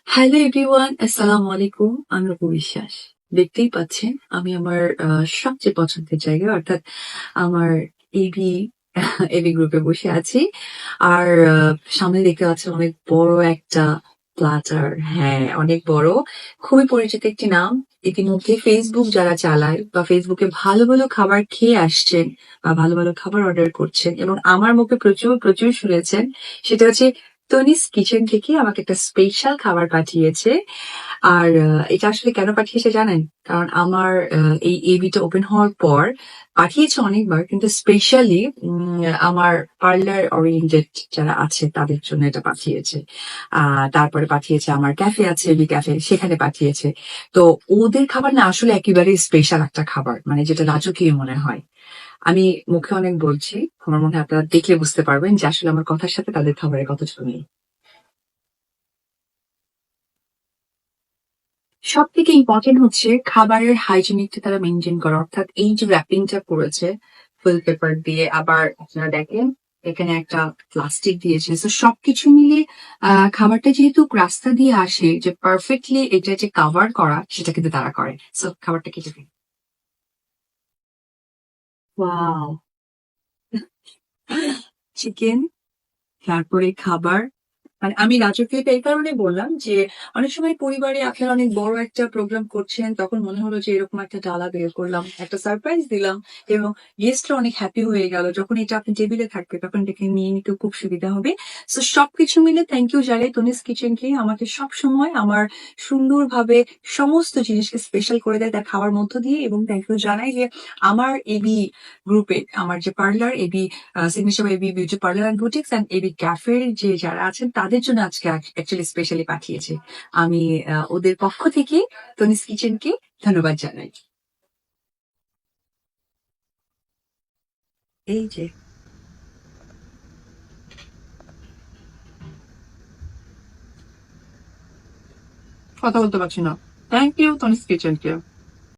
Hello everyone, আসসালামু আলাইকুম। আমি অপু বিশ্বাস। দেখতেই পাচ্ছেন আমি আমার সবচেয়ে পছন্দের জায়গায় অর্থাৎ আমার এবি এবি গ্রুপে বসে আছি। আর সামনে দেখতে পাচ্ছেন অনেক বড় একটা প্ল্যাটার। হ্যাঁ, অনেক বড়। খুবই পরিচিত একটি নাম। ইতিমধ্যে ফেসবুক যারা চালায় বা ফেসবুকে ভালো, ভালো খাবার খেয়ে আসছেন বা ভালো, ভালো খাবার অর্ডার করছেন এবং আমার মুখে প্রচুর, প্রচুর শুনেছেন। সেটা হচ্ছে তনিস কিচেন থেকে আমাকে একটা স্পেশাল খাবার পাঠিয়েছে। আর এটা আসলে কেন পাঠিয়েছে জানেন? কারণ আমার এই এবিটা ওপেন হওয়ার পর পাঠিয়েছে অনেকবার কিন্তু স্পেশালি আমার পার্লার ওরিয়েন্টেড যারা আছে তাদের জন্য এটা পাঠিয়েছে। তারপরে পাঠিয়েছে আমার ক্যাফে আছে এবি ক্যাফে সেখানে পাঠিয়েছে। তো ওদের খাবার না আসলে একেবারেই স্পেশাল একটা খাবার। মানে যেটা রাজকীয় মনে হয়। আমি মুখে অনেক বলছি। আমার মনে হয় আপনারা দেখলে বুঝতে পারবেন যে আসলে আমার কথার সাথে তাদের খাবারের কতটা মিল। সবথেকে ইম্পর্টেন্ট হচ্ছে খাবারের হাইজিনিকটা তারা মেইনটেইন করা। অর্থাৎ এই যে র‍্যাপিংটা করেছে ফুল পেপার দিয়ে আবার আপনারা দেখেন এখানে একটা প্লাস্টিক দিয়েছে। সো সবকিছু মিলিয়ে খাবারটা যেহেতু রাস্তা দিয়ে আসে যে পারফেক্টলি এটা যে কভার করা সেটা কিন্তু তারা করে। সো খাবারটা কেটে দিন। ওয়াও! চিকেন তারপরে খাবার মানে আমি রাজকীয়তা এই কারণে বললাম যে অনেক সময় পরিবারে আপনারা অনেক বড় একটা প্রোগ্রাম করছেন তখন মনে হলো যে এরকম একটা ডালা বের করলাম একটা সারপ্রাইজ দিলাম এবং গেস্টরা অনেক হ্যাপি হয়ে গেল যখন এটা আপনি টেবিলে থাকবে তখন এটাকে নিয়ে নিতে খুব সুবিধা হবে। সো সবকিছু মিলে থ্যাংক ইউ জানাই তনিস কিচেনকে আমাকে সব সময় আমার সুন্দরভাবে সমস্ত জিনিসকে স্পেশাল করে দেয় তার খাওয়ার মধ্য দিয়ে এবং থ্যাংক ইউ জানাই যে আমার এবি গ্রুপে আমার যে parlour AB signature AB beauty parlour and boutiques and AB ক্যাফের যে যারা আছেন তাদের জন্য আজকে অ্যাকচুয়ালি স্পেশালি পাঠিয়েছে। আমি ওদের পক্ষ থেকে তনিস কিচেনকে ধন্যবাদ জানাই। এই যে কথা বলতে পারছি না। থ্যাংক ইউ তনিস কিচেনকে।